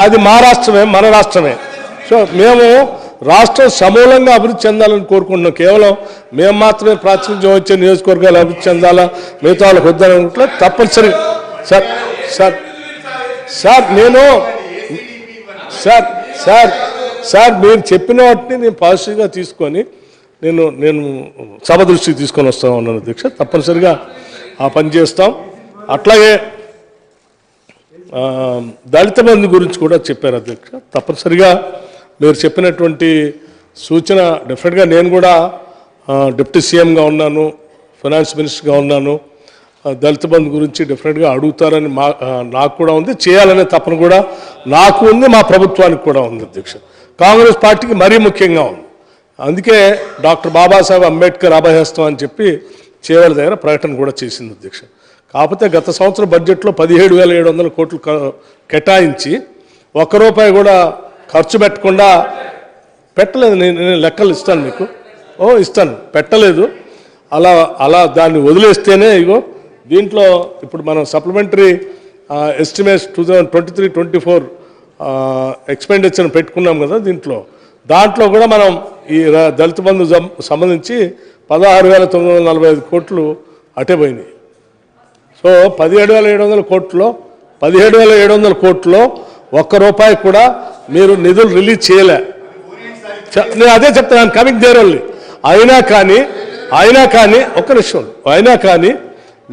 అది మా రాష్ట్రమే, మన రాష్ట్రమే. సో మేము రాష్ట్రం సమూలంగా అభివృద్ధి చెందాలని కోరుకుంటున్నాం. కేవలం మేము మాత్రమే ప్రాతినిధ్యం వచ్చే నియోజకవర్గాలు అభివృద్ధి చెందాలా, మిగతా వాళ్ళకి వద్దాలనుకుంటే తప్పనిసరి. సార్ సార్ సార్ నేను సార్ సార్ సార్ మీరు చెప్పిన వాటిని నేను పాజిటివ్గా తీసుకొని నేను సభ దృష్టికి తీసుకొని వస్తా ఉన్నాను అధ్యక్ష. తప్పనిసరిగా ఆ పని చేస్తాం. అట్లాగే దళిత బంధు గురించి కూడా చెప్పారు అధ్యక్ష. తప్పనిసరిగా మీరు చెప్పినటువంటి సూచన డెఫినెట్గా నేను కూడా డిప్యూటీ సీఎంగా ఉన్నాను, ఫైనాన్స్ మినిస్టర్గా ఉన్నాను. దళిత బంధు గురించి డెఫినెట్గా అడుగుతారని నాకు కూడా ఉంది, చేయాలనే తపన కూడా నాకు ఉంది, మా ప్రభుత్వానికి కూడా ఉంది అధ్యక్ష. కాంగ్రెస్ పార్టీకి మరీ ముఖ్యంగా ఉంది. అందుకే డాక్టర్ బాబాసాహెబ్ అంబేద్కర్ అభయహస్తం అని చెప్పి చేవల దగ్గర ప్రకటన కూడా చేసింది అధ్యక్ష. కాకపోతే గత సంవత్సరం బడ్జెట్లో 17,700 కోట్లు కేటాయించి ₹1 కూడా ఖర్చు పెట్టకుండా పెట్టలేదు. నేను లెక్కలు ఇస్తాను మీకు, ఇస్తాను, పెట్టలేదు. అలా దాన్ని వదిలేస్తేనే ఇగో దీంట్లో ఇప్పుడు మనం సప్లిమెంటరీ ఎస్టిమేట్స్ 2023-24 ఎక్స్పెండిచర్ పెట్టుకున్నాం కదా. దాంట్లో కూడా మనం ఈ దళిత బంధు సంబంధించి 16,945 కోట్లు అటే పోయినాయి. సో 17,700 కోట్లో ₹1 కూడా మీరు నిధులు రిలీజ్ చేయలే. నేను అదే చెప్తాను, కమింగ్ దేర్ ఓన్లీ. అయినా కానీ ఒక్క నిమిషం, అయినా కానీ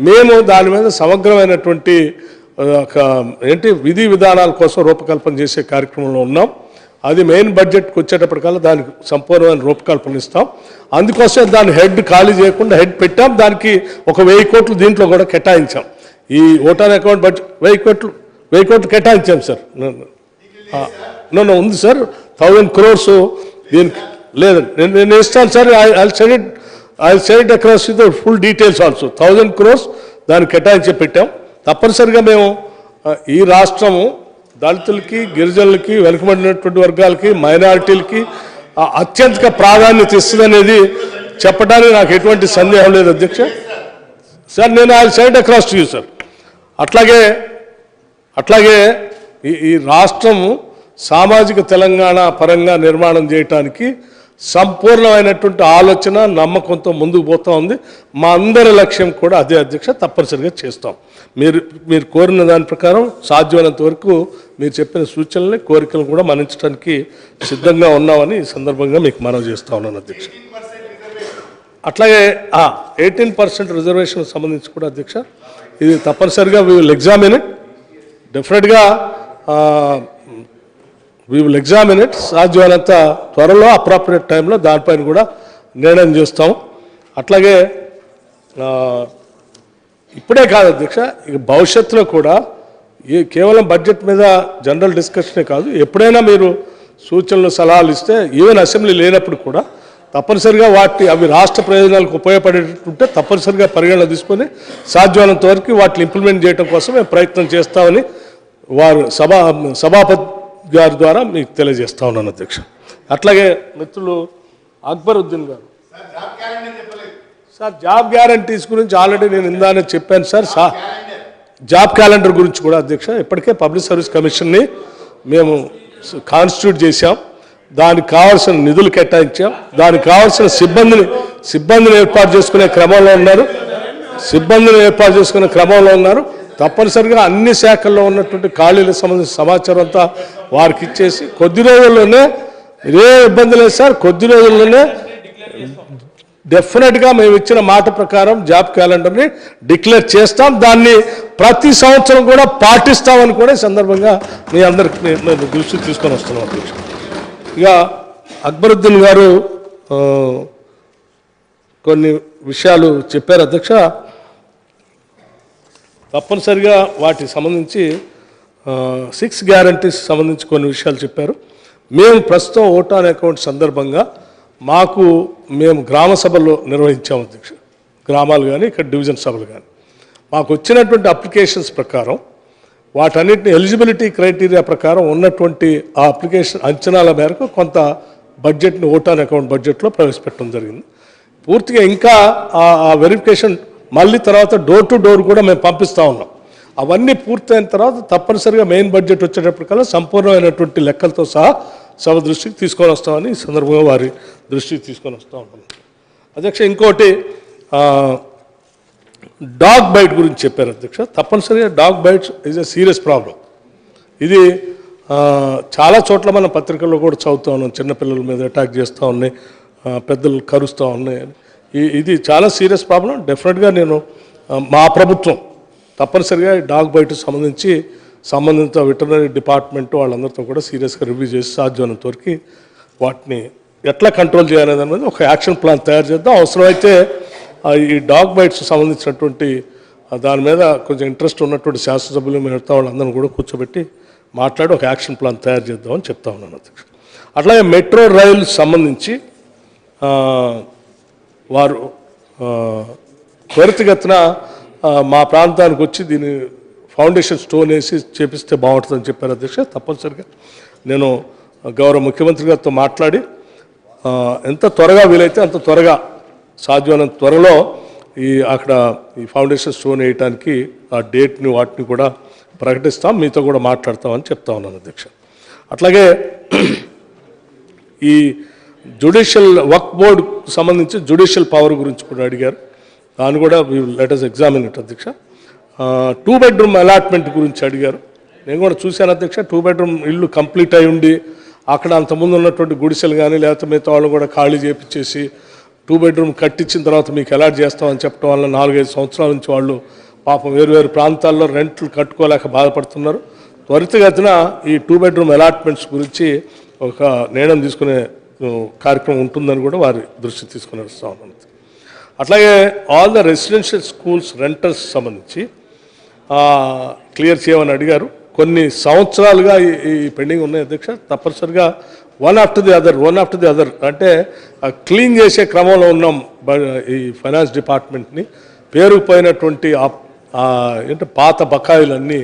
మేము దాని మీద సమగ్రమైనటువంటి విధి విధానాల కోసం రూపకల్పన చేసే కార్యక్రమంలో ఉన్నాం. అది మెయిన్ బడ్జెట్కి వచ్చేటప్పటికల్లా దానికి సంపూర్ణమైన రూపకల్పన ఇస్తాం. అందుకోసం దాని హెడ్ ఖాళీ చేయకుండా హెడ్ పెట్టాం. దానికి ఒక 1000 కోట్లు దీంట్లో కూడా కేటాయించాం. ఈ ఓటాన్ అకౌంట్ బడ్జెట్ 1000 కోట్లు కేటాయించాం సార్. ఉంది సార్, 1000 crores దీనికి లేదండి. నేను ఇస్తాను sir. I said across with full details also. 1000 crores దానికి కేటాయించి పెట్టాం. తప్పనిసరిగా మేము ఈ రాష్ట్రము దళితులకి, గిరిజనులకి, వెనుకబడినటువంటి వర్గాలకి, మైనారిటీలకి అత్యంత ప్రాధాన్యత ఇస్తుందనేది చెప్పడానికి నాకు ఎటువంటి సందేహం లేదు అధ్యక్ష. సార్ నేను I said across to you sir. అట్లాగే ఈ రాష్ట్రము సామాజిక తెలంగాణ పరంగా నిర్మాణం చేయటానికి సంపూర్ణమైనటువంటి ఆలోచన, నమ్మకంతో ముందుకు పోతూ ఉంది. మా అందరి లక్ష్యం కూడా అదే అధ్యక్ష. తప్పనిసరిగా చేస్తాం. మీరు కోరిన దాని ప్రకారం సాధ్యమైనంత వరకు మీరు చెప్పిన సూచనల్ని, కోరికలు కూడా మన్నించడానికి సిద్ధంగా ఉన్నామని ఈ సందర్భంగా మీకు మనవి చేస్తూ ఉన్నాను అధ్యక్ష. అట్లాగే 18% రిజర్వేషన్ సంబంధించి కూడా అధ్యక్ష, ఇది తప్పనిసరిగా వీ విల్ ఎగ్జామిన్ ఇట్. డెఫినెట్గా వీ విల్ ఎగ్జామిన్ ఇట్. సాధ్యమైనంత త్వరలో అప్రాప్రియేట్ టైంలో దానిపైన కూడా నిర్ణయం చేస్తాం. అట్లాగే ఇప్పుడే కాదు అధ్యక్ష, ఇక భవిష్యత్తులో కూడా కేవలం బడ్జెట్ మీద జనరల్ డిస్కషనే కాదు, ఎప్పుడైనా మీరు సూచనలు, సలహాలు ఇస్తే ఈవెన్ అసెంబ్లీ లేనప్పుడు కూడా తప్పనిసరిగా అవి రాష్ట్ర ప్రయోజనాలకు ఉపయోగపడేటట్టుంటే తప్పనిసరిగా పరిగణన తీసుకొని సాధ్యమైనంత వరకు వాటిని ఇంప్లిమెంట్ చేయడం కోసం మేము ప్రయత్నం చేస్తామని వారు సభాపతి గారి ద్వారా మీకు తెలియజేస్తా ఉన్నాను అధ్యక్ష. అట్లాగే మిత్రులు అక్బరుద్దీన్ గారు సార్, జాబ్ గ్యారంటీస్ గురించి ఆల్రెడీ నేను ఇందానే చెప్పాను సార్. జాబ్ క్యాలెండర్ గురించి కూడా అధ్యక్ష ఇప్పటికే పబ్లిక్ సర్వీస్ కమిషన్ని మేము కాన్స్టిట్యూట్ చేశాం. దానికి కావాల్సిన నిధులు కేటాయించాం. దానికి కావాల్సిన సిబ్బందిని ఏర్పాటు చేసుకునే క్రమంలో ఉన్నారు. తప్పనిసరిగా అన్ని శాఖల్లో ఉన్నటువంటి ఖాళీలకు సంబంధించిన సమాచారం అంతా వారికి ఇచ్చేసి కొద్ది రోజుల్లోనే, ఇదే ఇబ్బంది లేదు సార్, కొద్ది రోజుల్లోనే డెఫినెట్గా మేము ఇచ్చిన మాట ప్రకారం జాబ్ క్యాలెండర్ని డిక్లేర్ చేస్తాం. దాన్ని ప్రతి సంవత్సరం కూడా పాటిస్తామని కూడా ఈ సందర్భంగా మీ అందరికి నేను దృష్టికి తీసుకొని వస్తున్నాం అధ్యక్ష. ఇక అక్బరుద్దీన్ గారు కొన్ని విషయాలు చెప్పారు అధ్యక్ష. తప్పనిసరిగా వాటికి సంబంధించి 6 గ్యారంటీస్ సంబంధించి కొన్ని విషయాలు చెప్పారు. మేము ప్రస్తుతం ఓటాన్ అకౌంట్ సందర్భంగా మేము గ్రామ సభలు నిర్వహించాము అధ్యక్ష. గ్రామాలు కానీ ఇక్కడ డివిజన్ సభలు కానీ మాకు వచ్చినటువంటి అప్లికేషన్స్ ప్రకారం వాటన్నిటిని ఎలిజిబిలిటీ క్రైటీరియా ప్రకారం ఉన్నటువంటి ఆ అప్లికేషన్ అంచనాల మేరకు కొంత బడ్జెట్ని ఓటాన్ అకౌంట్ బడ్జెట్లో ప్రవేశపెట్టడం జరిగింది. పూర్తిగా ఇంకా ఆ వెరిఫికేషన్ మళ్ళీ తర్వాత డోర్ టు డోర్ కూడా మేము పంపిస్తూ ఉన్నాం. అవన్నీ పూర్తయిన తర్వాత తప్పనిసరిగా మెయిన్ బడ్జెట్ వచ్చేటప్పటికల్లా సంపూర్ణమైనటువంటి లెక్కలతో సహా సభ దృష్టికి తీసుకొని వస్తామని ఈ సందర్భంగా వారి దృష్టికి తీసుకొని వస్తూ ఉంటాం. అధ్యక్ష, ఇంకోటి డాగ్ బైట్ గురించి చెప్పారు అధ్యక్ష. తప్పనిసరిగా dog bites is a serious problem. ఇది చాలా చోట్ల మన పత్రికల్లో కూడా చదువుతూ ఉన్నాం. చిన్నపిల్లల మీద అటాక్ చేస్తూ ఉన్నాయి, పెద్దలు కరుస్తూ ఉన్నాయి. ఇది చాలా సీరియస్ ప్రాబ్లం. డెఫినెట్గా నేను మా ప్రభుత్వం తప్పనిసరిగా డాగ్ బైట్ సంబంధించి సంబంధిత వెటర్నరీ డిపార్ట్మెంట్ వాళ్ళందరితో కూడా సీరియస్గా రివ్యూ చేసి సాధ్యమైనంత వరకు వాటిని ఎట్లా కంట్రోల్ చేయాలనేది అనేది ఒక యాక్షన్ ప్లాన్ తయారు చేద్దాం. అవసరమైతే ఈ డాగ్ బైట్స్ సంబంధించినటువంటి దాని మీద కొంచెం ఇంట్రెస్ట్ ఉన్నటువంటి శాసనసభ్యులు మిగతా వాళ్ళందరినీ కూడా కూర్చోబెట్టి మాట్లాడి ఒక యాక్షన్ ప్లాన్ తయారు చేద్దామని చెప్తా ఉన్నాను అధ్యక్ష. అట్లాగే మెట్రో రైలు సంబంధించి వారు త్వరితగతిన మా ప్రాంతానికి వచ్చి దీని ఫౌండేషన్ స్టోన్ వేసి చేపిస్తే బాగుంటుందని చెప్పారు అధ్యక్ష. తప్పనిసరిగా నేను గౌరవ ముఖ్యమంత్రి గారితో మాట్లాడి ఎంత త్వరగా వీలైతే అంత త్వరగా సాధ్యమైనంత త్వరలో అక్కడ ఈ ఫౌండేషన్ స్టోన్ వేయటానికి ఆ డేట్ని వాటిని కూడా ప్రకటిస్తాం, మీతో కూడా మాట్లాడతామని చెప్తా ఉన్నాను అధ్యక్ష. అట్లాగే ఈ జ్యుడిషియల్ వక్ఫ్ బోర్డు సంబంధించి జ్యుడిషియల్ పవర్ గురించి కూడా అడిగారు. దాన్ని కూడా లెట్ us ఎగ్జామిన్ ఇట్ అధ్యక్ష. 2 bedroom అలాట్మెంట్ గురించి అడిగారు. నేను కూడా చూశాను అధ్యక్ష. 2 bedroom ఇల్లు కంప్లీట్ అయి ఉండి అక్కడ అంతకుముందు ఉన్నటువంటి గుడిసెలు కానీ లేకపోతే మిగతా వాళ్ళు కూడా ఖాళీ చేపించేసి 2 bedroom కట్టించిన తర్వాత మీకు అలాట్ చేస్తామని చెప్పడం వల్ల 4-5 సంవత్సరాల నుంచి వాళ్ళు పాపం వేరు ప్రాంతాల్లో రెంట్లు కట్టుకోలేక బాధపడుతున్నారు. త్వరితగతిన ఈ 2 bedroom అలాట్మెంట్స్ గురించి ఒక నిర్ణయం తీసుకునే కార్యక్రమం ఉంటుందని కూడా వారి దృష్టి తీసుకుని వస్తూ ఉన్నాను. అట్లాగే all the residential schools rentals సంబంధించి క్లియర్ చేయమని అడిగారు. కొన్ని సంవత్సరాలుగా ఈ పెండింగ్ ఉన్నాయి అధ్యక్ష. తప్పనిసరిగా వన్ ఆఫ్టర్ ది అదర్ అంటే క్లీన్ చేసే క్రమంలో ఉన్నాం. ఈ ఫైనాన్స్ డిపార్ట్మెంట్ని పేరుకుపోయినటువంటి ఏంటంటే పాత బకాయిలన్నీ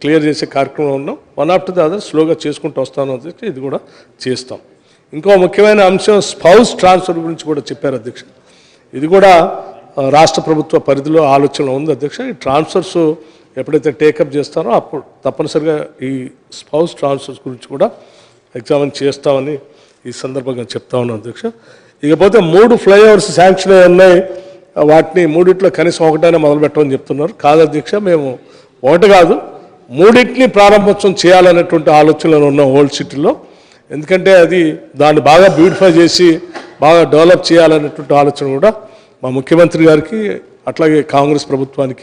క్లియర్ చేసే కార్యక్రమంలో ఉన్నాం. వన్ ఆఫ్టర్ ది అదర్ స్లోగా చేసుకుంటూ వస్తాను అధ్యక్ష. ఇది కూడా చేస్తాం. ఇంకో ముఖ్యమైన అంశం స్పౌస్ ట్రాన్స్ఫర్ గురించి కూడా చెప్పారు అధ్యక్ష. ఇది కూడా రాష్ట్ర ప్రభుత్వ పరిధిలో ఆలోచన ఉంది అధ్యక్ష. ఈ ట్రాన్స్ఫర్స్ ఎప్పుడైతే టేకప్ చేస్తారో అప్పుడు తప్పనిసరిగా ఈ స్పౌస్ ట్రాన్స్ఫర్స్ గురించి కూడా ఎగ్జామిన్ చేస్తామని ఈ సందర్భంగా చెప్తా ఉన్నాను అధ్యక్ష. ఇకపోతే 3 ఫ్లైఓవర్స్ శాంక్షన్ అయి ఉన్నాయి. వాటిని 3 కనీసం ఒకటైనా మొదలు పెట్టమని చెప్తున్నారు. కాదు అధ్యక్ష, మేము ఒకటి కాదు 3 ప్రారంభోత్సవం చేయాలనేటువంటి ఆలోచనలు ఉన్నాం ఓల్డ్ సిటీలో. ఎందుకంటే అది దాన్ని బాగా బ్యూటిఫై చేసి బాగా డెవలప్ చేయాలనేటువంటి ఆలోచన కూడా మా ముఖ్యమంత్రి గారికి అట్లాగే కాంగ్రెస్ ప్రభుత్వానికి